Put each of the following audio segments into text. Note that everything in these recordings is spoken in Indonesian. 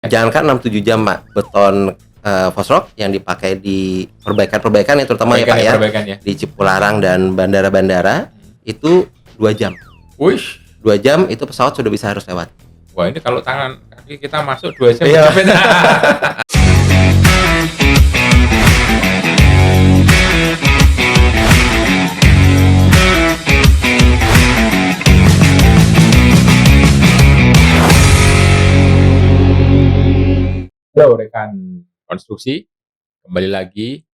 Jangankan 6-7 jam, Pak, beton, fosrock yang dipakai di perbaikan-perbaikan ya terutama ya, Pak, ya, Perbaikan ya. di Cipularang dan bandara-bandara, itu 2 jam. Wush. 2 jam itu pesawat sudah bisa harus lewat. Wah, ini kalau tangan kaki kita masuk 2 jam Iya. kejepit. Halo rekan konstruksi, kembali lagi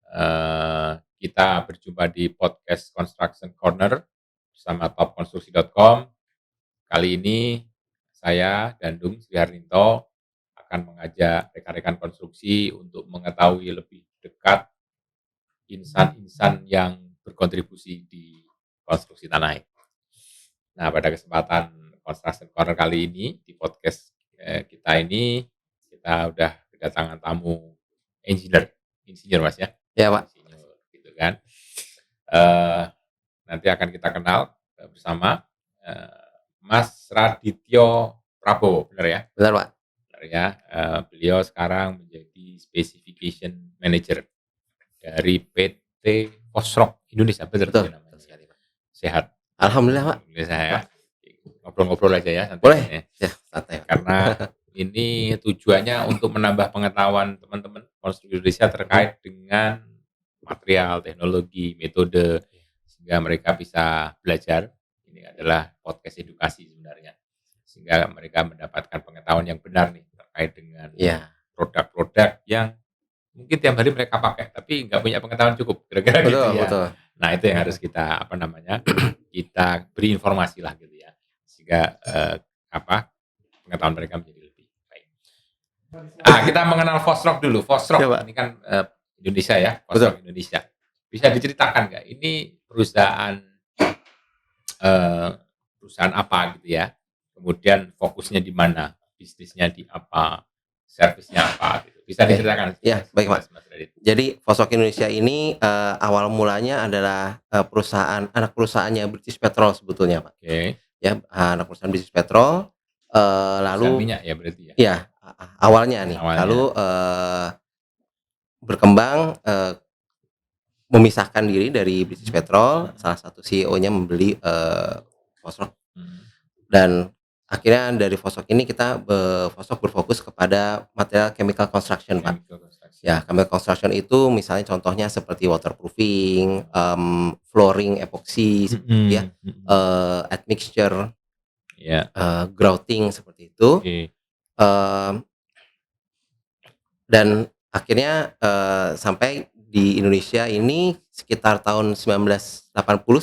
kita berjumpa di podcast Construction Corner bersama topkonstruksi.com. Kali ini saya Dandung Sriharninto akan mengajak rekan-rekan konstruksi untuk mengetahui lebih dekat insan-insan yang berkontribusi di konstruksi tanah air. Nah, pada kesempatan Construction Corner kali ini di podcast kita ini kita udah kedatangan tamu insinyur Mas ya. Ya, Pak. Insinyur gitu kan. Nanti akan kita kenal bersama Mas Radityo Prabowo, benar ya? Benar, Pak. Benar ya. Beliau sekarang menjadi Specification Manager dari PT Fosrock Indonesia, benar Betul, namanya. betul sekali, Pak. Sehat. Alhamdulillah, Pak. Alhamdulillah saya. Ngobrol-ngobrol aja ya santai. Boleh. Ya, santai, Pak. Karena ini tujuannya untuk menambah pengetahuan teman-teman konstruksi Indonesia terkait dengan material, teknologi, metode, sehingga mereka bisa belajar. Ini adalah podcast edukasi sebenarnya, sehingga mereka mendapatkan pengetahuan yang benar nih terkait dengan Iya. produk-produk yang mungkin tiap hari mereka pakai, tapi nggak punya pengetahuan cukup, kira-kira gitu Betul, ya. betul. Nah itu yang harus kita kita beri informasi lah gitu ya, sehingga pengetahuan mereka menjadi lebih baik. Kita mengenal Fosrock dulu. Fosrock Ya, Pak. ini kan Indonesia ya, Fosrock Indonesia. Bisa diceritakan nggak ini perusahaan apa gitu ya? Kemudian fokusnya di mana? Bisnisnya di apa? Servisnya apa? Gitu. Bisa diceritakan? Ya, baik, Pak. Mas Radit. Jadi Fosrock Indonesia ini awal mulanya adalah anak perusahaannya British Petrol sebetulnya, Pak. Oke. Ya, anak perusahaan British Petrol, lalu minyak ya berarti ya? iya, awalnya nih. Awalnya. Lalu berkembang, memisahkan diri dari British Petrol, salah satu CEO-nya membeli Fosrock. Dan akhirnya dari Fosrock ini Fosrock berfokus kepada material chemical construction, Pak. Ya, chemical construction itu misalnya contohnya seperti waterproofing, flooring epoxy seperti ya, admixture, Ya. grouting seperti itu. Oke. Dan akhirnya sampai di Indonesia ini sekitar tahun 1980,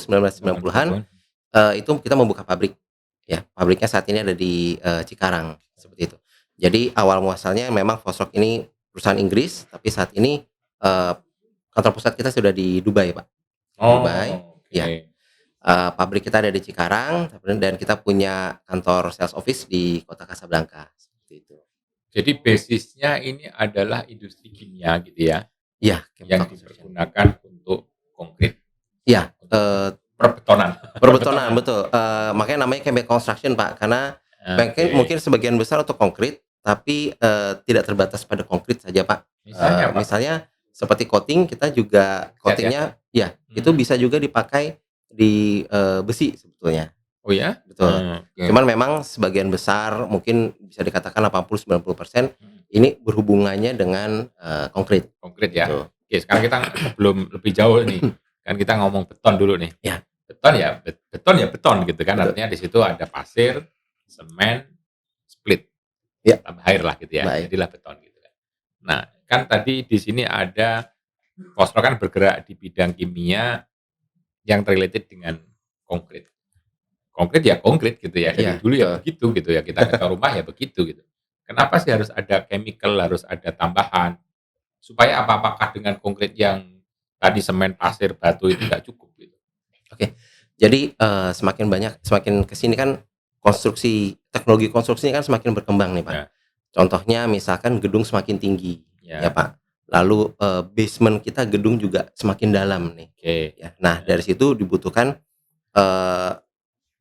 1990-an itu kita membuka pabrik. Ya, pabriknya saat ini ada di Cikarang seperti itu. Jadi awal muasalnya memang Fosrock ini perusahaan Inggris, tapi saat ini kantor pusat kita sudah di Dubai, Pak. Dubai, Oke. ya. Pabrik kita ada di Cikarang dan kita punya kantor sales office di Kota Kasablanka seperti itu. Jadi basisnya ini adalah industri kimia gitu ya? Iya, yang dipergunakan untuk konkrit. Iya, perbetonan. Perbetonan, betul. Makanya namanya chemical construction, Pak, karena mungkin sebagian besar untuk konkrit, tapi tidak terbatas pada konkrit saja, Pak. Misalnya seperti coating, kita juga coatingnya itu bisa juga dipakai di besi sebetulnya. Oh ya? Betul. Cuman memang sebagian besar mungkin bisa dikatakan 80-90% ini berhubungannya dengan konkrit. Konkrit ya. Betul. Oke, sekarang kita sebelum lebih jauh nih, kan kita ngomong beton dulu nih. Ya. Beton ya beton gitu kan. Betul. Artinya di situ ada pasir, semen, split. Ya. Tambah air lah gitu ya. Baik. Jadilah beton gitu kan. Nah, kan tadi di sini ada Fosrock kan bergerak di bidang kimia yang related dengan konkrit. Konkrit ya konkrit gitu ya. Dari dulu ya begitu gitu ya. Kita ke rumah ya begitu gitu. Kenapa sih harus ada chemical, harus ada tambahan? Supaya apakah dengan konkrit yang tadi semen, pasir, batu itu nggak cukup gitu? Oke. Jadi semakin kesini kan teknologi konstruksi kan semakin berkembang nih, Pak. Ya. Contohnya misalkan gedung semakin tinggi, ya Pak. Lalu basement kita gedung juga semakin dalam nih. Oke. Ya. Nah dari situ dibutuhkan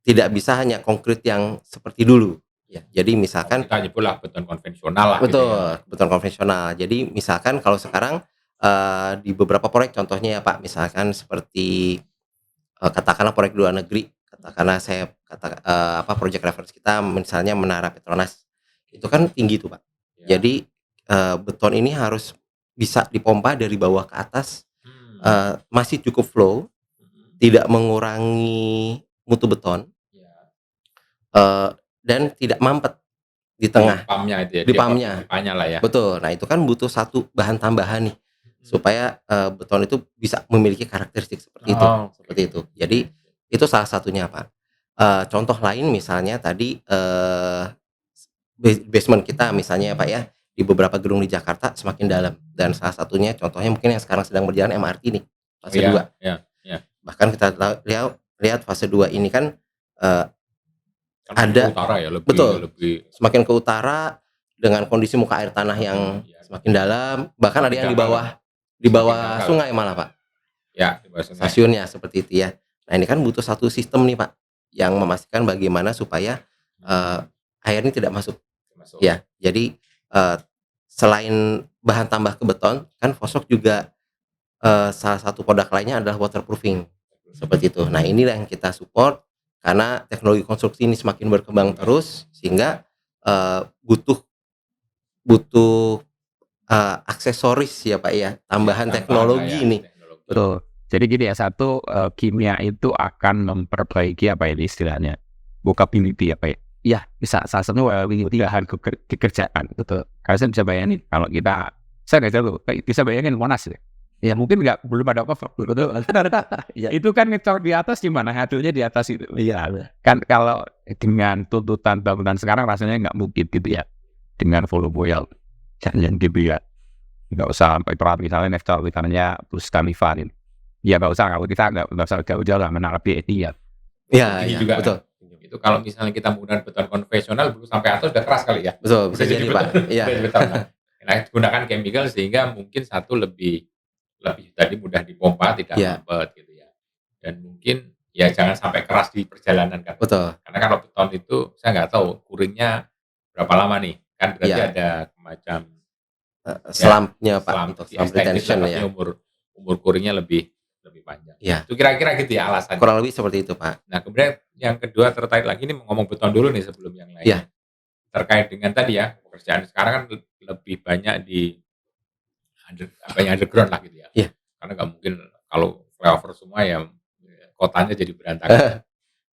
tidak bisa hanya konkrit yang seperti dulu. Ya, jadi Oh, misalkan kita nyebutlah beton konvensional lah gitu ya. betul, beton konvensional. Jadi misalkan kalau sekarang, di beberapa proyek contohnya ya Pak, misalkan seperti, katakanlah proyek luar negeri, katakanlah project reference kita misalnya Menara Petronas, itu kan tinggi tuh Pak. Ya. Jadi, beton ini harus bisa dipompa dari bawah ke atas, masih cukup flow, tidak mengurangi mutu beton, Ya. dan tidak mampet di Di tengah, pumpnya itu ya, di dia pumpnya. pipanya lah ya. Betul. Nah, itu kan butuh satu bahan tambahan nih, supaya, beton itu bisa memiliki karakteristik seperti itu, Oh, seperti oke. itu. Jadi, itu salah satunya, Pak. Contoh lain misalnya tadi, basement kita misalnya ya, Pak, ya, di beberapa gedung di Jakarta semakin dalam dan salah satunya contohnya mungkin yang sekarang sedang berjalan MRT nih, Oh fase ya, 2. ya, ya. Bahkan kita lihat fase 2 ini kan, eee, Kan lebih ke ada utara ya, lebih betul, lebih semakin ke utara dengan kondisi muka air tanah yang ya, semakin dalam, bahkan ada semakin yang di dangkal, bawah semakin dangkal. sungai malah, Pak, Ya, di bawah sungai. stasiunnya seperti itu ya. Nah, ini kan butuh satu sistem nih, Pak, yang memastikan bagaimana supaya, eee, air ini tidak masuk. Masuk. Ya, jadi, selain bahan tambah ke beton, kan Fosroc juga, salah satu produk lainnya adalah waterproofing, seperti itu. Nah, inilah yang kita support karena teknologi konstruksi ini semakin berkembang terus sehingga, butuh butuh, aksesoris ya, Pak, ya, tambahan teknologi ya, nih. teknologi. Betul. Jadi gini ya, satu, kimia itu akan memperbaiki apa ya istilahnya, vocability apa ya, iya bisa salah satunya vocability lahan dikerjakan, betul. Karena saya bisa bayangin kalau saya nggak tahu, bisa bayangin Monas ya. Ya mungkin belum ada cover, betul. Ya itu kan ngecor di atas gimana, hasilnya di atas itu. Iya. Kan kalau dengan tuntutan bangunan sekarang rasanya nggak mungkin gitu ya, dengan volume yang gitu ya. Nggak usah sampai berat misalnya nektar misalnya plus Khalifa ini. Ya nggak usah, kalau kita nggak usah jauh-jauh lah Menara BRI ya. Iya, Ini iya, juga betul. kan, itu kalau misalnya kita menggunakan beton konvensional dulu sampai atas udah keras kali ya. Betul, bisa jadi, Pak. Iya. Beton. Nah, gunakan chemical sehingga mungkin satu lebih tadi mudah dipompa, tidak Iya. mampet gitu ya. Dan mungkin ya jangan sampai keras di perjalanan kan. Betul. Karena kalau beton itu saya nggak tahu kuringnya berapa lama nih. Kan berarti Iya. ada semacam Selamnya, Pak, selam untuk selam extended retention lah, ya. maksudnya umur kuringnya lebih panjang. Iya. Itu kira-kira gitu ya alasannya. Kurang lebih seperti itu, Pak. Nah, kemudian yang kedua terkait lagi ini ngomong beton dulu nih sebelum yang lain. Iya. Terkait dengan tadi ya, pekerjaan sekarang kan lebih banyak di underground lah gitu ya. Iya. Karena nggak mungkin kalau flyover semua ya kotanya jadi berantakan.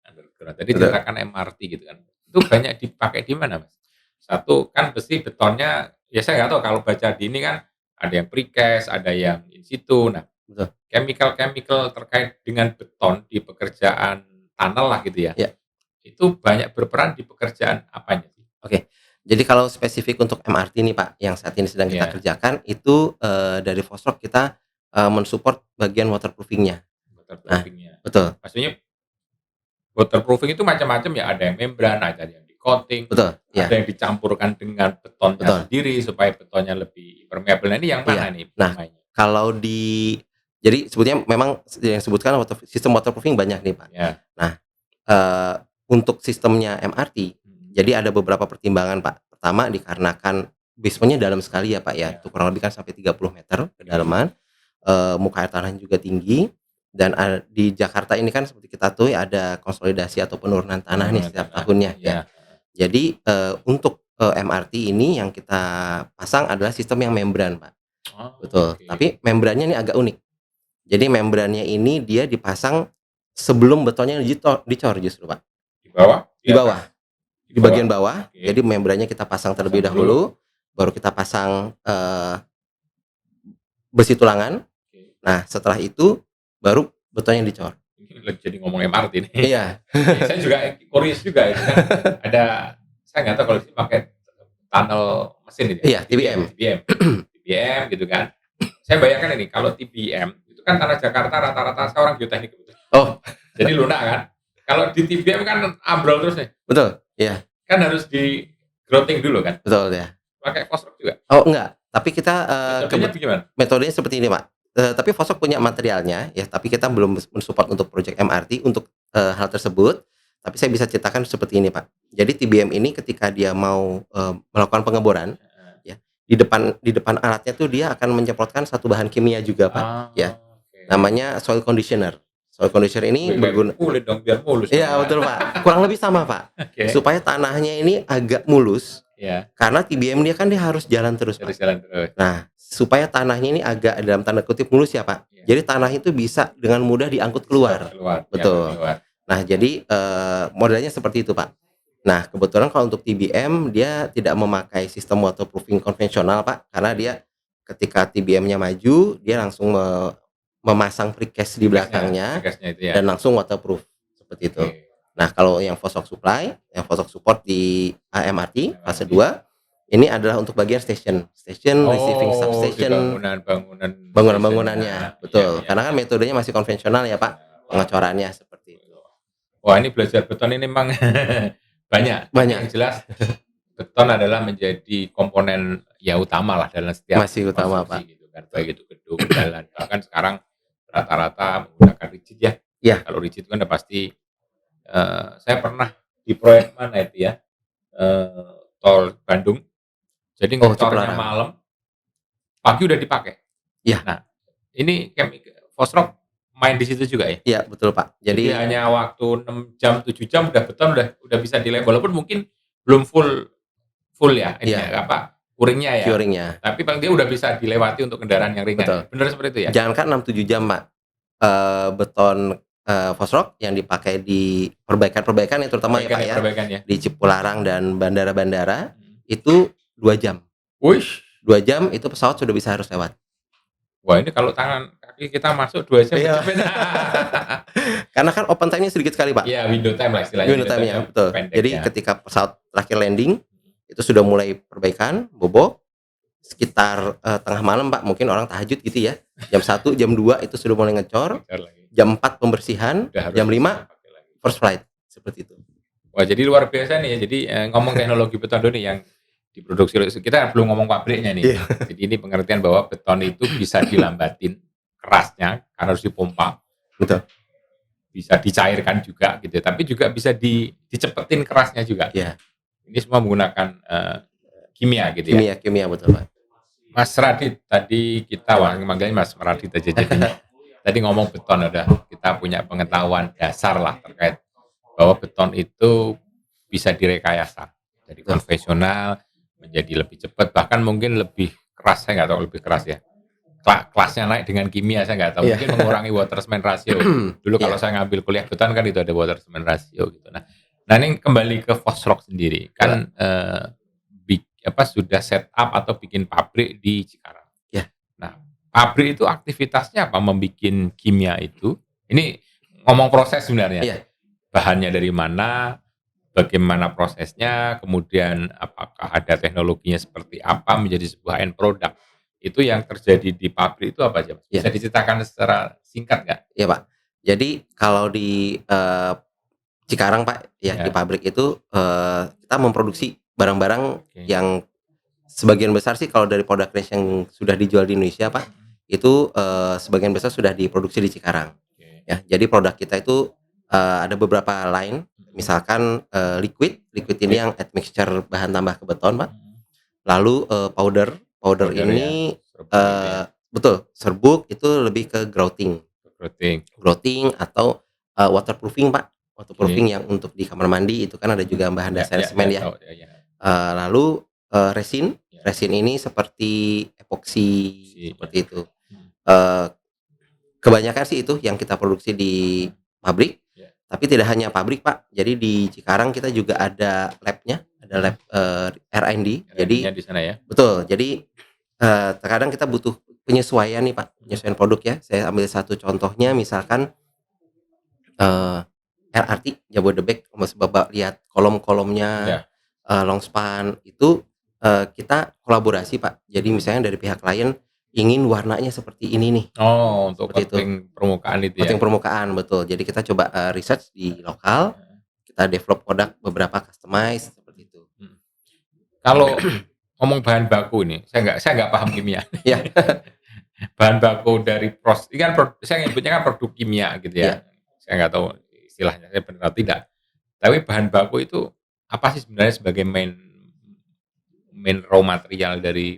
Underground. Tadi Betul. dikatakan MRT gitu kan. Itu banyak dipakai di mana, Mas? Satu kan besi betonnya ya saya nggak tahu kalau baca di ini kan ada yang precast, ada yang in situ. Nah, Betul. chemical terkait dengan beton di pekerjaan tunnel lah gitu ya. Iya. Itu banyak berperan di pekerjaan apanya sih? Oke. Jadi kalau spesifik untuk MRT nih, Pak, yang saat ini sedang kita Iya. kerjakan itu, dari Fosroc kita, men-support bagian waterproofing-nya. Waterproofing-nya. Betul, Maksudnya waterproofing itu macam-macam ya, ada yang membran, ada yang di-coating, betul, ada iya. yang dicampurkan dengan betonnya Betul. sendiri supaya betonnya lebih permeable. Nah, ini yang mana Iya. nih Nah, namanya? Kalau jadi sebetulnya memang yang disebutkan sistem waterproofing banyak nih, Pak. Ya. Nah, untuk sistemnya MRT, jadi ada beberapa pertimbangan, Pak. Pertama dikarenakan basement-nya dalam sekali ya, Pak, ya. Ya. Itu kurang lebih kan sampai 30 meter kedalaman, muka air tanahnya juga tinggi dan di Jakarta ini kan seperti kita tahu ya ada konsolidasi atau penurunan tanah nih setiap tahunnya ya. Jadi, untuk, MRT ini yang kita pasang adalah sistem yang membran, Pak. Oh, Betul, oke. tapi membrannya ini agak unik. Jadi membrannya ini dia dipasang sebelum betonnya dicor justru, Pak. Di bawah? Di bawah. Di bagian bawah. Oke. Jadi membrannya kita pasang terlebih Pasang dahulu, baru kita pasang, besi tulangan. Oke. Nah, setelah itu baru betonnya dicor. Ini lagi jadi ngomong MRT nih. Iya. Saya juga curious juga itu kan ada saya nggak tahu kalau di sini pakai tunnel mesin itu ya. Iya, TBM. TBM gitu kan. Saya bayangkan ini kalau TBM itu kan tanah Jakarta rata-rata saya orang geoteknik gitu. Oh, Jadi lunak kan. Kalau di TBM kan ambrol terus nih. betul. Iya, Kan harus di grouting dulu kan. betul ya. Pakai Fosroc juga. Oh, enggak. Tapi kita Metodenya bagaimana? metodenya seperti ini, Pak. Tapi Fosroc punya materialnya ya, tapi kita belum men-support untuk project MRT untuk hal tersebut. Tapi saya bisa ceritakan seperti ini, Pak. Jadi TBM ini ketika dia mau, melakukan pengeboran, ya, di depan alatnya tuh dia akan menyemprotkan satu bahan kimia juga, Pak, Oh, ya. oke. Namanya soil conditioner. Soil conditioner ini Wih, kayak kulit dong biar mulus dong, iya Pak. betul, Pak. Kurang lebih sama, Pak. Oke. Supaya tanahnya ini agak mulus, Ya, karena TBM dia kan dia harus jalan terus, terus Pak. jalan terus. Nah, supaya tanahnya ini agak dalam tanda kutip mulus ya, Pak. Iya. Jadi tanah itu bisa dengan mudah diangkut keluar. Keluar, Betul. keluar. Nah, jadi, modelnya seperti itu, Pak. Nah, kebetulan kalau untuk TBM dia tidak memakai sistem waterproofing konvensional, Pak, karena dia ketika TBM-nya maju, dia langsung memasang precast di belakangnya Precastnya itu ya. dan langsung waterproof, seperti itu. Oke. Nah, kalau yang Fosroc supply, yang Fosroc support di AMRT fase 2, ini adalah untuk bagian station, receiving Oh, di substation, bangunannya, stationnya. betul. Iya, iya. Karena kan metodenya masih konvensional ya, Pak, pengecorannya seperti itu. Wah, ini belajar beton ini memang banyak. Banyak. Yang jelas beton adalah menjadi komponen ya utama lah dalam setiap Masih utama, konstruksi Pak. gitu kan. Baik itu gedung, jalan. Bahkan sekarang rata-rata menggunakan rigid ya. Iya. Kalau rigid kan udah pasti saya pernah di proyek mana itu ya? Tol Bandung. Jadi ngecornya Cipularang. malam, pagi udah dipakai. Iya. Nah, ini Fosroc main di situ juga ya? Iya, betul, Pak. Jadi hanya waktu 6 jam, 7 jam udah beton udah bisa walaupun mungkin belum full ya ini Iya. ya, curingnya ya. curingnya. Tapi paling dia udah bisa dilewati untuk kendaraan yang ringan. Betul. Benar seperti itu ya? Jangankan 6-7 jam, Pak. Beton Fosroc yang dipakai di perbaikan ya terutama ya, Pak, ya. Perbaikan ya. Di Cipularang dan bandara-bandara itu 2 jam. Wish. 2 jam itu pesawat sudah bisa harus lewat. Wah, ini kalau tangan kaki kita masuk 2 jam. Iya. Karena kan open time-nya sedikit sekali, Pak. Iya, window time lah istilahnya. Window time-nya, betul. pendek Jadi ya. ketika pesawat terakhir landing itu sudah mulai perbaikan, bobo sekitar tengah malam, Pak. Mungkin orang tahajud gitu ya. Jam 1, jam 2 itu sudah mulai ngecor. Jam 4 pembersihan, Udah harus jam 5 pakai lagi. first flight. Seperti itu. Wah, jadi luar biasa nih ya. Jadi ngomong teknologi beton dulu nih yang diproduksi. Kita belum ngomong pabriknya nih. Iya. Jadi ini pengertian bahwa beton itu bisa dilambatin kerasnya karena harus dipompa. Betul. Bisa dicairkan juga gitu. Tapi juga bisa dicepetin kerasnya juga. Iya. Ini semua menggunakan kimia gitu ya. Kimia betul, Pak. Mas Radit, tadi kita manggilnya Mas Radit aja jadinya. Tadi ngomong beton kita punya pengetahuan dasar lah terkait bahwa beton itu bisa direkayasa dari konvensional menjadi lebih cepat, bahkan mungkin lebih keras. Saya nggak tahu lebih keras ya. Kelasnya naik dengan kimia saya nggak tahu. Iya. Mungkin mengurangi water cement ratio. Dulu kalau saya ngambil kuliah beton kan itu ada water cement ratio gitu. Nah ini kembali ke Fosroc sendiri kan sudah set up atau bikin pabrik di Cikarang. Ya. Nah, pabrik itu aktivitasnya apa? Membikin kimia itu. Ini ngomong proses sebenarnya. Iya. Bahannya dari mana, bagaimana prosesnya, kemudian apakah ada teknologinya seperti apa menjadi sebuah end product. Itu yang terjadi di pabrik itu apa aja? Bisa diceritakan secara singkat nggak? Iya, Pak. Jadi kalau di Cikarang, Pak, ya di pabrik itu kita memproduksi barang-barang yang sebagian besar sih kalau dari produk range yang sudah dijual di Indonesia, Pak, itu sebagian besar sudah diproduksi di Cikarang. Ya, jadi produk kita itu ada beberapa line, misalkan liquid ini yang admixture bahan tambah ke beton, Pak. Lalu powder ini ya. betul, serbuk itu lebih ke grouting atau waterproofing, Pak. Waterproofing yang untuk di kamar mandi itu kan ada juga bahan dasar semen ya. Lalu resin ini seperti epoksi seperti itu. Kebanyakan sih itu yang kita produksi di pabrik. Tapi tidak hanya pabrik, Pak. Jadi di Cikarang kita juga ada labnya, ada lab R&D. Jadi di sana ya. Betul. Jadi terkadang kita butuh penyesuaian nih, Pak, penyesuaian produk ya. Saya ambil satu contohnya, misalkan LRT Jabodebek, Mas Bapak lihat kolom-kolomnya, longspan itu kita kolaborasi, Pak. Jadi misalnya dari pihak klien ingin warnanya seperti ini nih. Oh, untuk coating permukaan itu ya. Coating permukaan, betul. Jadi kita coba research di lokal, kita develop produk beberapa customize seperti itu. Kalau ngomong bahan baku ini, saya nggak paham kimia. Ya. Bahan baku dari proses, ini kan saya nyebutnya kan produk kimia gitu ya. Saya nggak tahu istilahnya saya benar atau tidak. Tapi bahan baku itu apa sih sebenarnya sebagai main main raw material dari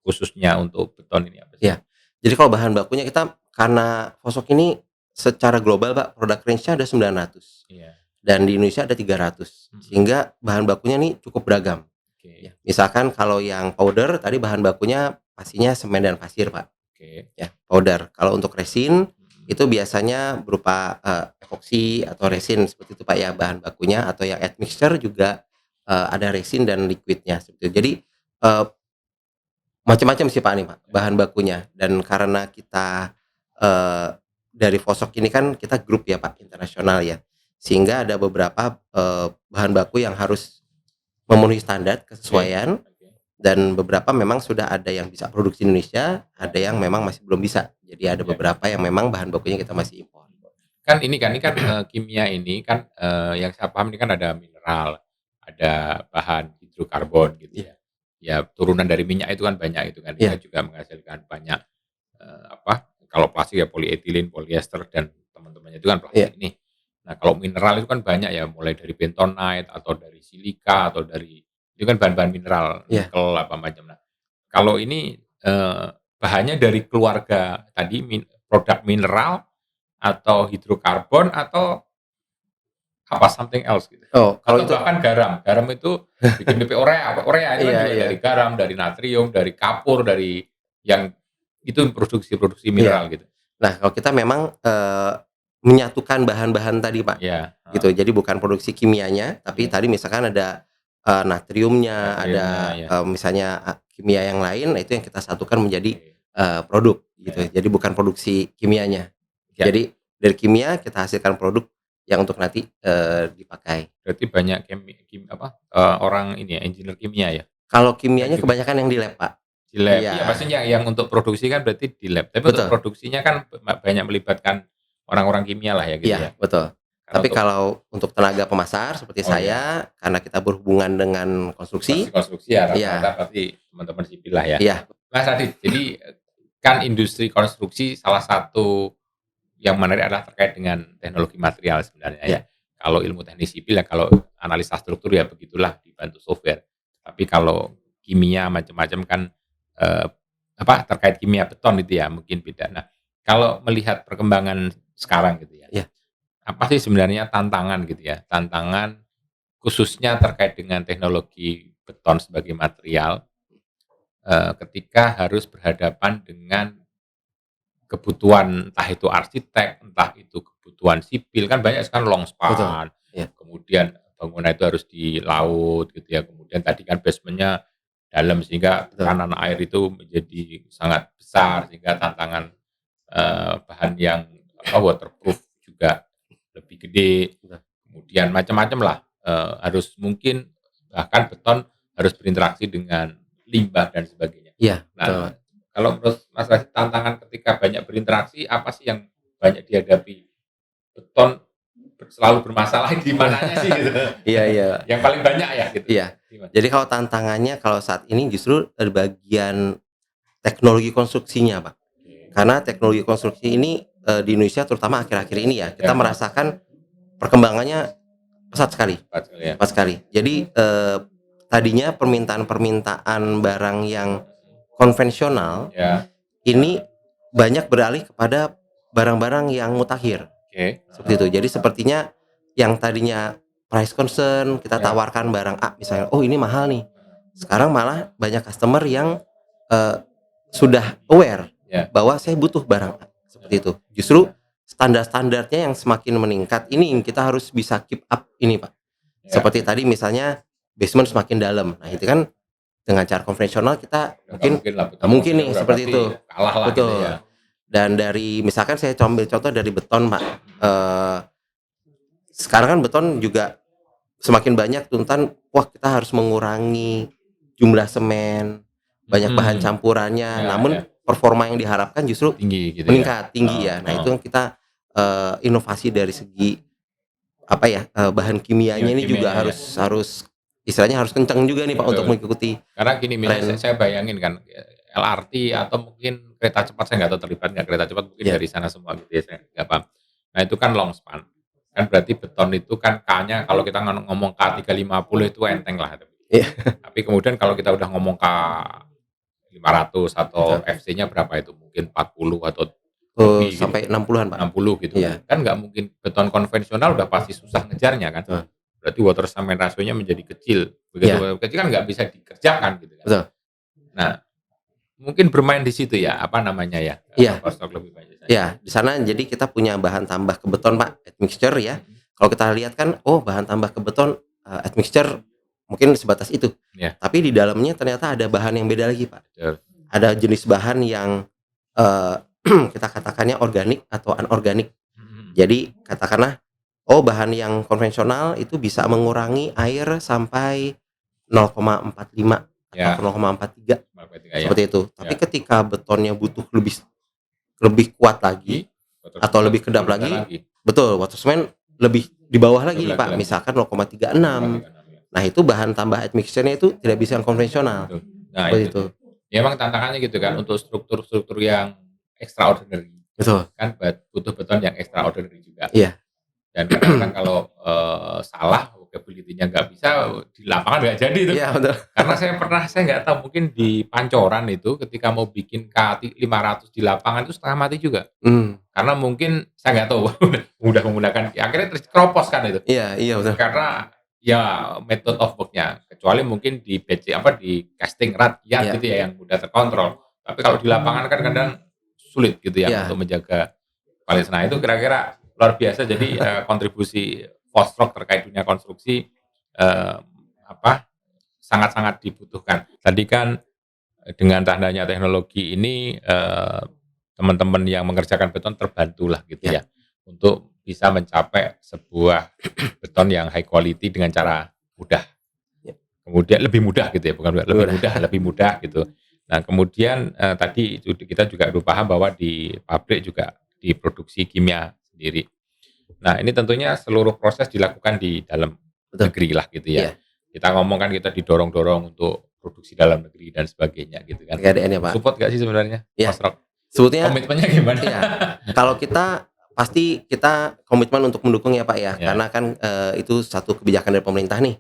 khususnya untuk beton ini apa sih? Iya. Jadi kalau bahan bakunya kita karena Fosok ini secara global Pak, produk range-nya ada 900 Iya, dan di Indonesia ada 300 sehingga bahan bakunya nih cukup beragam. oke Ya, misalkan kalau yang powder tadi bahan bakunya pastinya semen dan pasir Pak, oke, ya powder. Kalau untuk resin mhm, itu biasanya berupa, epoksi atau resin seperti itu Pak ya bahan bakunya atau yang admixture juga, ada resin dan liquidnya seperti itu. Jadi, eee, macam-macam sih Pak nih Pak, bahan bakunya dan karena kita, eee, dari Fosok ini kan kita grup ya Pak, internasional ya, sehingga ada beberapa, bahan baku yang harus memenuhi standar oke kesesuaian oke, dan beberapa memang sudah ada yang bisa produksi Indonesia, ada yang memang masih belum bisa. Jadi ada iya. beberapa yang memang bahan bakunya kita masih impor. Kan ini kan, kimia ini kan, yang saya paham ini kan ada mineral, ada bahan hidrokarbon gitu Iya ya. Ya turunan dari minyak itu kan banyak itu kan, dia iya juga menghasilkan banyak, apa, kalau plastik ya polietilen, polyester dan teman-temannya itu kan iya plastik nih. Nah kalau mineral itu kan banyak ya, mulai dari bentonite atau dari silika atau dari itu kan bahan-bahan mineral, iya. nikel apa macam. Nah kalau ini, bahannya dari keluarga tadi produk mineral atau hidrokarbon atau apa, something else gitu. Oh, kalau Atau itu bahkan garam, garam itu bikin bibit urea, urea itu kan iya juga iya dari garam, dari natrium, dari kapur, dari yang itu produksi-produksi iya. mineral gitu. Nah, kalau kita memang, menyatukan bahan-bahan tadi, Pak, Iya, gitu. heeh, Jadi bukan produksi kimianya, tapi iya, tadi misalkan ada, natriumnya, ada, natriumnya ya, misalnya, kimia yang lain, nah itu yang kita satukan menjadi, oke, produk, gitu. iya, Jadi bukan produksi kimianya. iya, Jadi dari kimia kita hasilkan produk yang untuk nanti, dipakai. berarti banyak apa, orang ini ya, engineer kimia ya, Kalau kayak kimianya gitu? kebanyakan yang di lab, Pak. Di lab, iya Iya, maksudnya yang untuk produksi kan berarti di lab, tapi untuk betul. produksinya kan banyak melibatkan orang-orang kimia lah ya gitu Iya, ya? betul. Karena Tapi untuk kalau untuk tenaga pemasar seperti oh ya. saya, karena kita berhubungan dengan konstruksi, Konstruksi ya iya rata-rata pasti teman-teman sipil lah ya. iya Mas Adit, jadi kan industri konstruksi salah satu yang menarik adalah terkait dengan teknologi material sebenarnya ya. iya Kalau ilmu teknik sipil ya kalau analisa struktur ya begitulah dibantu software. Tapi kalau kimia macam-macam kan eh, apa terkait kimia beton itu ya mungkin beda. Nah, kalau melihat perkembangan sekarang gitu ya. iya Apa sih sebenarnya tantangan gitu ya? Tantangan khususnya terkait dengan teknologi beton sebagai material, ketika harus berhadapan dengan kebutuhan entah itu arsitek, entah itu kebutuhan sipil, kan banyak sekarang long betul, span, iya kemudian bangunan itu harus di laut gitu ya, kemudian tadi kan basementnya dalam sehingga betul, tekanan air itu menjadi sangat besar sehingga tantangan, bahan yang apa, waterproof juga lebih gede, betul. kemudian macam-macam lah, harus mungkin bahkan beton harus berinteraksi dengan limbah dan sebagainya. Iya, betul, Nah Pak. kalau menurut Mas Rasid tantangan ketika banyak berinteraksi, apa sih yang banyak dihadapi? Beton selalu bermasalah di mananya sih gitu? Iya iya Yang paling banyak ya gitu? iya. Gimana? Jadi kalau tantangannya kalau saat ini justru di bagian teknologi konstruksinya, Pak. Oke. Karena teknologi konstruksi ini, di Indonesia terutama akhir-akhir ini ya, kita Ya, merasakan perkembangannya pesat sekali cepat sekali ya. cepat sekali. Jadi, tadinya permintaan-permintaan barang yang konvensional Ya, ini banyak beralih kepada barang-barang yang mutakhir, oke, seperti itu. Jadi sepertinya yang tadinya price concern, kita ya, tawarkan barang A misalnya, "Oh ini mahal nih." Sekarang malah banyak customer yang, eee, sudah aware ya, bahwa saya butuh barang A, seperti itu. Justru standar-standarnya yang semakin meningkat ini yang kita harus bisa keep up ini, Pak. ya, Seperti tadi misalnya basement semakin dalam. Nah itu kan dengan cara konvensional kita udah nggak mungkin mungkin lah nggak beton mungkin maksudnya nih udah seperti pasti itu. kalah lah gitu ya. Betul. Dan dari misalkan saya ambil contoh dari beton, Pak, eee, sekarang kan beton juga semakin banyak tuntutan, wah kita harus mengurangi jumlah semen, banyak bahan Mhm, campurannya, ya namun ya, performa yang diharapkan justru tinggi gitu ya? meningkat, tinggi Heeh ya. Nah heeh. itu yang kita, inovasi dari segi apa ya, bahan kimianya ini juga Kimianya ya? harus harus istilahnya harus kencang juga nih Pak untuk Betul. mengikuti Karena gini, misalnya tren. saya bayangin kan, LRT atau mungkin kereta cepat, saya nggak tahu terlibat nggak kereta cepat, mungkin Ya dari sana semua gitu ya, saya nggak paham. Nah itu kan long span. Kan berarti beton itu kan K-nya kalau kita ngomong K350 itu enteng lah. Iya. Tapi kemudian kalau kita udah ngomong K500 atau Betul. FC-nya berapa itu? Mungkin 40 atau lebih gitu. Sampai 60-an, Pak. 60 gitu Iya. kan nggak mungkin beton konvensional udah pasti susah ngejarnya kan. Betul. Berarti water cement ratio-nya menjadi kecil. Begitu Iya. kecil kan nggak bisa dikerjakan gitu kan. Betul. Nah, mungkin bermain di situ ya, apa namanya ya? Iya. Fosroc lebih banyak. Ya, di sana jadi kita punya bahan tambah ke beton, Pak, admixture ya. Kalau kita lihat kan, oh bahan tambah ke beton, admixture mungkin sebatas itu. Iya. Tapi di dalamnya ternyata ada bahan yang beda lagi, Pak. Betul. Ada jenis bahan yang kita katakannya organik atau anorganik. Jadi katakanlah, oh bahan yang konvensional itu bisa mengurangi air sampai 0,45 Ya. atau 0,43 Ya. seperti itu. Tapi Ya. ketika betonnya butuh lebih kuat lagi atau lebih kedap lagi, betul, water cement lebih di bawah lagi nih, Pak, misalkan 0,36. Nah itu bahan tambah admixture-nya itu tidak bisa yang konvensional. Nah itu. Ya emang tantangannya gitu kan untuk struktur-struktur yang extraordinary. Betul. Kan butuh beton yang extraordinary juga. Iya. Dan kadang-kadang kalau salah workability-nya nggak bisa, di lapangan nggak jadi itu. Iya, betul. Karena saya nggak tahu, mungkin di Pancoran itu ketika mau bikin K500 di lapangan itu setengah mati juga. Karena mungkin saya nggak tahu mudah menggunakan, akhirnya terkeropos kan itu. Iya, betul. Karena ya method of work-nya, kecuali mungkin di di casting rad ya gitu ya yang mudah terkontrol. Tapi kalau di lapangan kan kadang sulit gitu ya untuk menjaga kualitas. Nah itu kira-kira luar biasa. Jadi kontribusi Fosroc terkait dunia konstruksi sangat-sangat dibutuhkan. Tadi kan dengan tandanya teknologi ini teman-teman yang mengerjakan beton terbantulah gitu ya untuk bisa mencapai sebuah beton yang high quality dengan cara mudah. Kemudian lebih mudah gitu ya, bukan lebih mudah gitu. Nah kemudian tadi kita juga udah paham bahwa di pabrik juga diproduksi kimia sendiri. Nah ini tentunya seluruh proses dilakukan di dalam negeri lah gitu ya. Kita ngomong kan kita didorong-dorong untuk produksi dalam negeri dan sebagainya gitu kan. TKDN ya, Pak. Support gak sih sebenarnya? Fosroc? Sebetulnya komitmennya gimana? Iya. Kalau kita pasti kita komitmen untuk mendukung ya, Pak ya. Karena kan itu satu kebijakan dari pemerintah nih.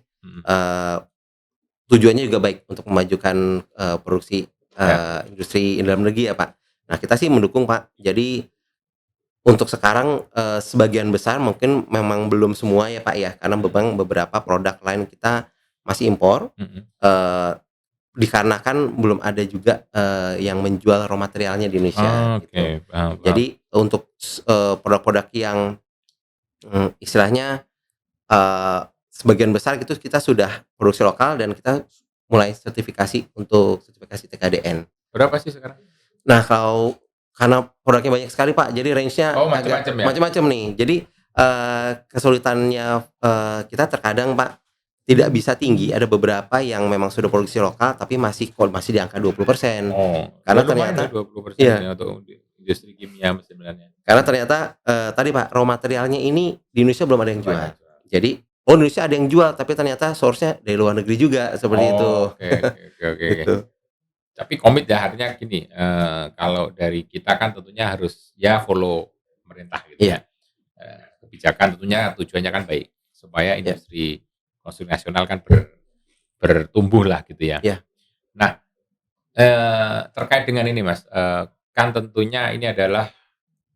Tujuannya juga baik untuk memajukan produksi industri dalam negeri ya, Pak. Nah kita sih mendukung, Pak. Jadi untuk sekarang sebagian besar mungkin memang belum semua ya, Pak ya. Karena memang beberapa produk lain kita masih impor. Dikarenakan belum ada juga yang menjual raw materialnya di Indonesia. Gitu. Jadi untuk produk-produk yang istilahnya sebagian besar gitu kita sudah produksi lokal dan kita mulai sertifikasi untuk sertifikasi TKDN. Berapa sih sekarang? Nah karena produknya banyak sekali, Pak, jadi range-nya macam-macam nih. Jadi kesulitannya kita terkadang, Pak, tidak bisa tinggi. Ada beberapa yang memang sudah produksi lokal tapi masih di angka 20%. Karena ternyata 20% ya untuk industri kimia sebenarnya. Karena ternyata tadi, Pak, raw materialnya ini di Indonesia belum ada yang jual. Jadi Indonesia ada yang jual tapi ternyata source-nya dari luar negeri juga seperti itu. Oke. Gitu. Tapi komit ya, artinya gini, kalau dari kita kan tentunya harus ya follow pemerintah gitu ya. Kebijakan tentunya tujuannya kan baik supaya industri konstruksi nasional kan bertumbuh lah gitu ya. Nah terkait dengan ini Mas, kan tentunya ini adalah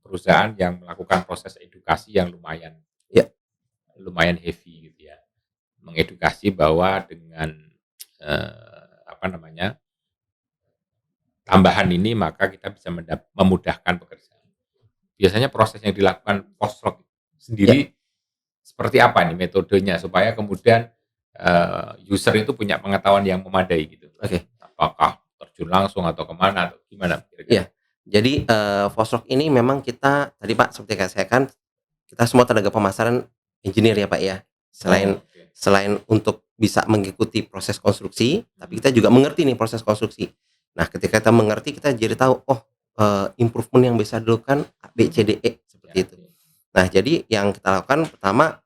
perusahaan yang melakukan proses edukasi yang lumayan heavy gitu ya, mengedukasi bahwa dengan tambahan ini maka kita bisa memudahkan pekerjaan. Biasanya proses yang dilakukan Fosroc sendiri seperti apa nih metodenya supaya kemudian user itu punya pengetahuan yang memadai gitu. Apakah terjun langsung atau kemana atau gimana kira-kira? Jadi Fosroc ini memang kita tadi, Pak, seperti saya kan kita semua tenaga pemasaran engineer ya, Pak ya. Selain untuk bisa mengikuti proses konstruksi, tapi kita juga mengerti nih proses konstruksi. Nah, ketika kita mengerti kita jadi tahu improvement yang bisa dilakukan A, B, C, D, E seperti itu. Nah, jadi yang kita lakukan pertama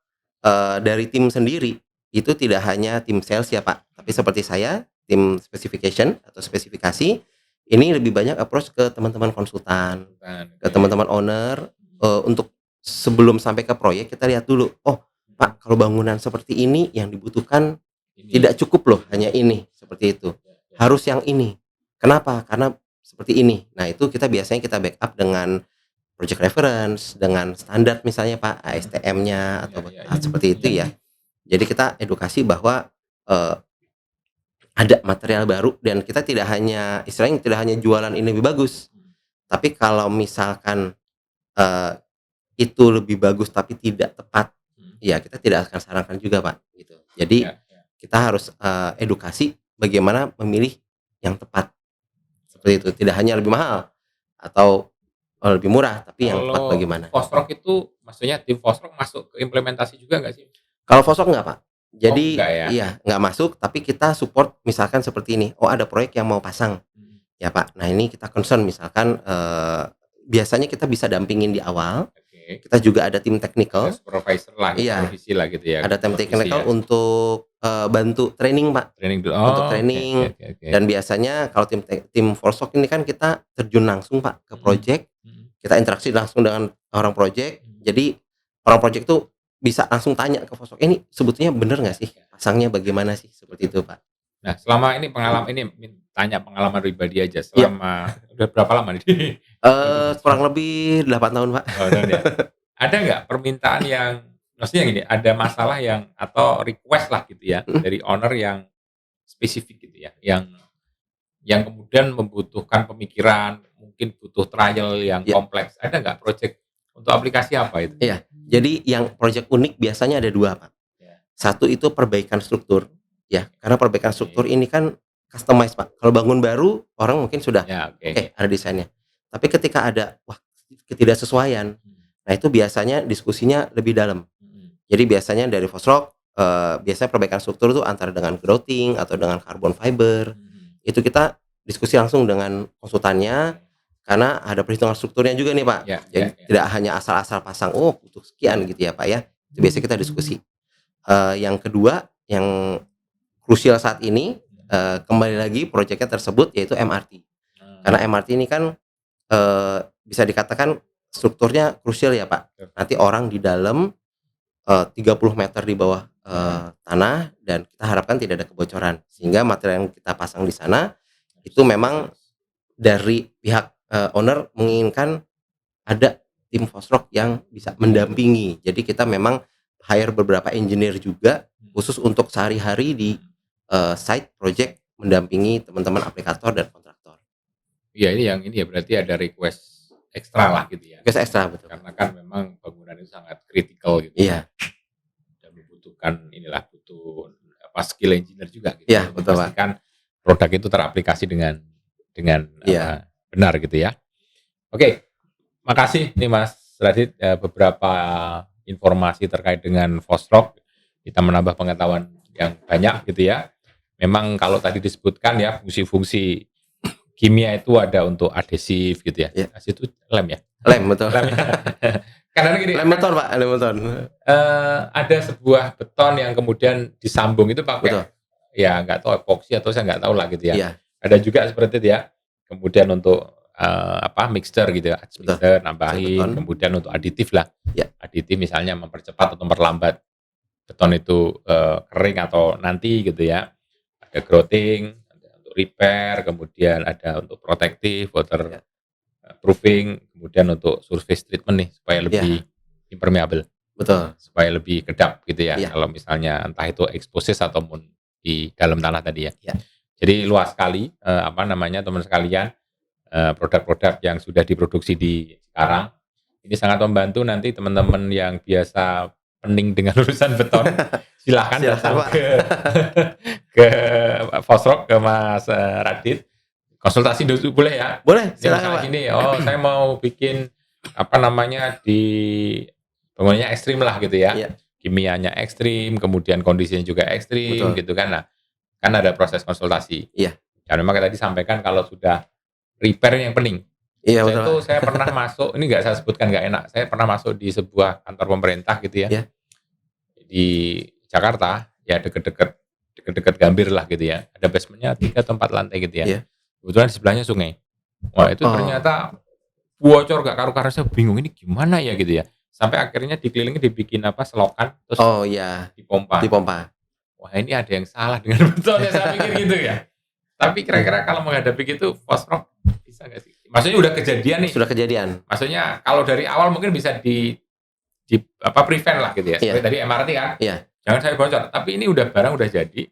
dari tim sendiri itu tidak hanya tim sales ya, Pak, tapi seperti saya tim specification atau spesifikasi ini lebih banyak approach ke teman-teman konsultan, ke teman-teman owner untuk sebelum sampai ke proyek kita lihat dulu, "Oh, Pak, kalau bangunan seperti ini yang dibutuhkan Ini. tidak cukup loh hanya ini," seperti itu. Harus yang ini. Kenapa? Karena seperti ini. Nah, itu kita biasanya kita backup dengan project reference, dengan standar misalnya Pak, ASTM-nya atau seperti itu ya. Jadi kita edukasi bahwa ada material baru dan kita tidak hanya istilahnya tidak hanya jualan ini lebih bagus, tapi kalau misalkan eee, itu lebih bagus tapi tidak tepat, ya kita tidak akan sarankan juga Pak, gitu. Jadi kita harus edukasi bagaimana memilih yang tepat, seperti itu. Tidak hanya lebih mahal atau lebih murah, tapi yang tepat Kalau bagaimana. Fosroc itu maksudnya tim Fosroc masuk ke implementasi juga nggak sih? Kalau Fosroc enggak Pak. Jadi enggak ya? iya, nggak masuk, tapi kita support misalkan seperti ini, oh ada proyek yang mau pasang, ya Pak. Nah ini kita concern misalkan biasanya kita bisa dampingin di awal, Oke. kita juga ada tim technical, Supervisor lah, Iya. supervisi lah gitu ya. ada tim Supervisi technical ya. untuk bantu training Pak, Training dulu. untuk oke, training. oke. Dan biasanya kalau tim Fosroc ini kan kita terjun langsung Pak ke project, kita interaksi langsung dengan orang project, jadi orang project tuh bisa langsung tanya ke Fosroc, "Ini sebetulnya bener nggak sih pasangnya bagaimana sih?" Seperti itu Pak. Nah, selama ini tanya pengalaman pribadi aja, selama udah berapa lama nih? Kurang lebih 8 tahun Pak. Oh, udah ya. Ada nggak permintaan yang maksudnya gini, ada masalah yang atau request lah gitu ya dari owner yang spesifik gitu ya, yang kemudian membutuhkan pemikiran, mungkin butuh trial yang kompleks. Ada nggak project untuk aplikasi apa itu? Iya, jadi yang project unik biasanya ada 2 Pak. Satu itu perbaikan struktur, ya, karena perbaikan struktur ini kan customize Pak. Kalau bangun baru, orang mungkin sudah oke, ada desainnya. Tapi ketika ada ketidaksesuaian, nah itu biasanya diskusinya lebih dalam. Jadi biasanya dari Fosroc, biasanya perbaikan struktur itu antara dengan grouting atau dengan carbon fiber. Itu kita diskusi langsung dengan konsultannya, karena ada perhitungan strukturnya juga nih Pak. Jadi tidak hanya asal-asal pasang, oh butuh sekian gitu ya Pak ya. Itu biasanya kita diskusi. Yang kedua, yang krusial saat ini, kembali lagi proyeknya tersebut yaitu MRT. Karena MRT ini kan bisa dikatakan strukturnya krusial ya Pak. Nanti orang di dalam 30 meter di bawah tanah, dan kita harapkan tidak ada kebocoran. Sehingga material yang kita pasang di sana itu memang dari pihak owner menginginkan ada tim Fosroc yang bisa mendampingi. Jadi kita memang hire beberapa engineer juga khusus untuk sehari-hari di site project mendampingi teman-teman aplikator dan kontraktor. Iya, ini ya berarti ada request ekstra lah gitu ya. Request ekstra, betul. Karena kan memang bangunan itu sangat kritikal gitu. Iya. Dan membutuhkan butuh skill engineer juga gitu. Iya, betul Pak. Memastikan produk itu teraplikasi dengan benar gitu ya. Oke, makasih nih Mas Radit, beberapa informasi terkait dengan Fosroc, kita menambah pengetahuan yang banyak gitu ya. Memang kalau tadi disebutkan ya fungsi-fungsi kimia itu ada untuk adhesif gitu ya. Adhesif itu lem ya? Lem, betul. Lem, ya. Karena gini, lem beton Pak, lem beton. ada sebuah beton yang kemudian disambung itu pakai ya nggak tahu epoksi atau saya nggak tahu lah gitu ya. Iya. Ada juga seperti itu ya. Kemudian untuk mixture gitu ya, mixture nambahin, kemudian untuk aditif lah. Aditif misalnya mempercepat atau memperlambat beton itu kering atau nanti gitu ya. Ada grouting, ada untuk repair, kemudian ada untuk protective, water proofing, kemudian untuk surface treatment nih supaya lebih impermeable. Betul. Supaya lebih kedap gitu ya. Kalau misalnya entah itu exposes ataupun di dalam tanah tadi ya. Jadi luas sekali teman sekalian, produk-produk yang sudah diproduksi di sekarang. Ini sangat membantu nanti teman-teman yang biasa pening dengan urusan beton. Silahkan datang ke Fosroc, ke Mas Radit. Konsultasi dulu boleh ya? Boleh, silakan Pak. Gini, saya mau bikin di bangunannya ekstrim lah gitu ya. Kimianya ekstrim, kemudian kondisinya juga ekstrim. Gitu kan. Nah, kan ada proses konsultasi. Dan memang tadi sampaikan kalau sudah repair yang pening. Betul. Saya pernah masuk, ini nggak saya sebutkan nggak enak. Saya pernah masuk di sebuah kantor pemerintah gitu ya. Di Jakarta, ya deket-deket Gambir lah gitu ya. Ada basementnya 3 atau 4 lantai gitu ya. Kebetulan di sebelahnya sungai. Wah itu ternyata bocor gak karu-karu, saya bingung ini gimana ya gitu ya. sampai akhirnya dikelilingi dibikin apa, selokan, terus Oh iya, dipompa. dipompa. Wah, ini ada yang salah dengan betonnya, saya pikir gitu ya. Tapi kira-kira kalau menghadapi gitu, Fosrock bisa nggak sih? Maksudnya udah kejadian nih. Sudah kejadian. Maksudnya kalau dari awal mungkin bisa di apa, prevent lah gitu ya. Iya. Seperti tadi MRT kan. Iya. Jangan sampai bocor. Tapi ini udah barang udah jadi,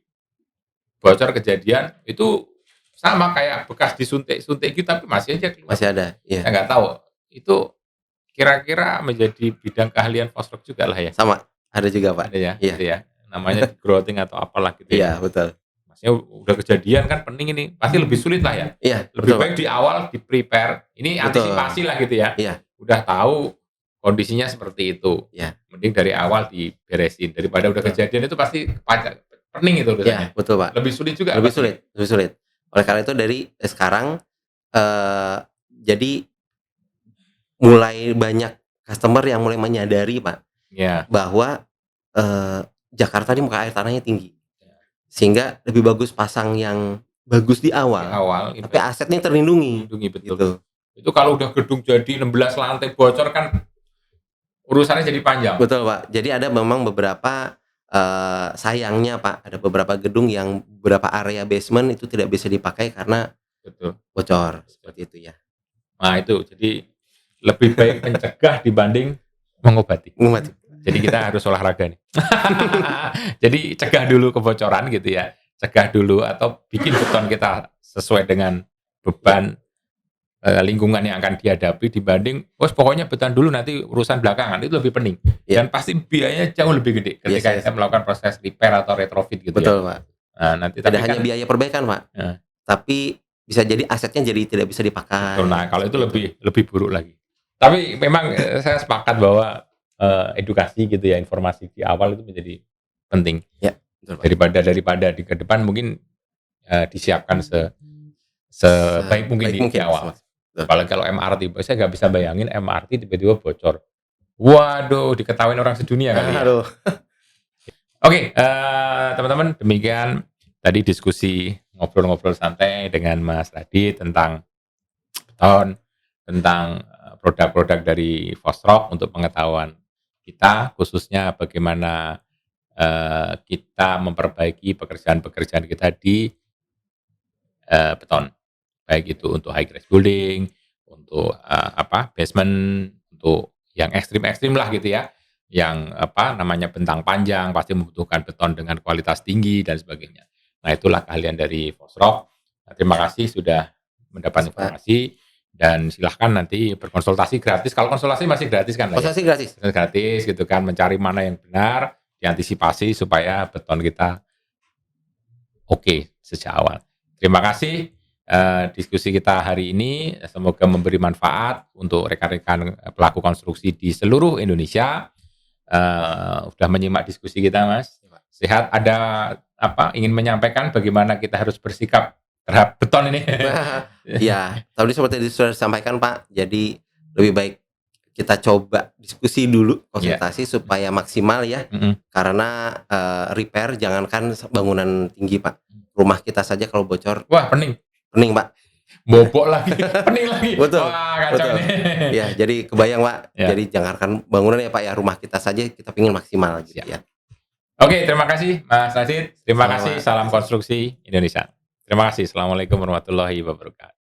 bocor kejadian, itu sama kayak bekas disuntik gitu, tapi masih aja keluar. Masih ada. Iya. Saya nggak tahu. Itu kira-kira menjadi bidang keahlian Fosrock juga lah ya. Sama, ada juga Pak. Ada ya, Iya. gitu ya. Namanya growing atau apalah gitu ya. Iya, betul. Maksudnya udah kejadian kan pening ini, pasti lebih sulit lah ya. Iya, Lebih betul, baik di awal di prepare. Ini Betul. antisipasi lah gitu ya. Iya. Udah tahu kondisinya seperti itu. Iya. Mending dari awal diberesin daripada udah Betul. kejadian itu pasti pening itu Iya, biasanya. betul Pak. Lebih sulit juga. Lebih pasti. sulit, lebih sulit. Oleh karena itu dari sekarang jadi mulai banyak customer yang mulai menyadari Pak Ya. bahwa Jakarta ini muka air tanahnya tinggi. Sehingga lebih bagus pasang yang bagus di Di awal, awal tapi asetnya terlindungi melindungi betul. gitu. Itu kalau udah gedung jadi 16 lantai bocor kan urusannya jadi panjang. Betul Pak. Jadi ada memang beberapa sayangnya Pak, ada beberapa gedung yang beberapa area basement itu tidak bisa dipakai karena Betul. bocor seperti itu ya. Nah, itu jadi lebih baik mencegah dibanding mengobati. Muhammad. Jadi kita harus olahraga nih. Jadi cegah dulu kebocoran gitu ya. Cegah dulu atau bikin beton kita sesuai dengan beban lingkungan yang akan dihadapi dibanding pokoknya beton dulu nanti urusan belakangan, itu lebih pening. Ya. Dan pasti biayanya jauh lebih gede ketika Yes. kita melakukan proses repair atau retrofit gitu Betul ya. Pak. Nah, nanti Tidak tapi hanya kan, biaya perbaikan Pak, Ya. tapi bisa jadi asetnya jadi tidak bisa dipakai. nah kalau itu lebih buruk lagi. Tapi memang saya sepakat bahwa edukasi gitu ya, informasi di awal itu menjadi penting. Ya, betul Pak. Daripada di ke depan mungkin disiapkan sebaik mungkin di awal. Apalagi kalau MRT, saya nggak bisa bayangin MRT tiba-tiba bocor. Waduh, diketawain orang sedunia kali ya. Aduh. Oke, teman-teman, demikian tadi diskusi ngobrol-ngobrol santai dengan Mas Radit tentang beton, tentang produk-produk dari Fosrock untuk pengetahuan kita, khususnya bagaimana kita memperbaiki pekerjaan-pekerjaan kita di beton, baik itu untuk high rise building, untuk basement, untuk yang ekstrim-ekstrim lah gitu ya, yang namanya bentang panjang pasti membutuhkan beton dengan kualitas tinggi dan sebagainya. Nah, itulah keahlian dari Fosrock. Nah, terima kasih sudah mendapat informasi dan silahkan nanti berkonsultasi gratis. Kalau konsultasi masih gratis kan? Konsultasi gratis. Gratis gitu kan, mencari mana yang benar, diantisipasi supaya beton kita oke sejak awal. Terima kasih diskusi kita hari ini, semoga memberi manfaat untuk rekan-rekan pelaku konstruksi di seluruh Indonesia. Udah menyimak diskusi kita Mas. Sehat, ada ingin menyampaikan bagaimana kita harus bersikap terhadap beton ini? Ya, tadi seperti sudah disampaikan Pak, jadi lebih baik kita coba diskusi dulu, konsultasi supaya maksimal ya. Karena repair jangankan bangunan tinggi Pak, rumah kita saja kalau bocor, wah pening Pak, bobok lagi, pening lagi. Betul, wah kacau betul. nih. Ya, jadi kebayang Pak, Ya. jadi jangankan bangunan ya Pak ya, rumah kita saja kita pingin maksimal gitu ya. Oke, terima kasih Mas Radit, terima Sama. kasih, salam konstruksi Indonesia. Terima kasih, Assalamualaikum warahmatullahi wabarakatuh.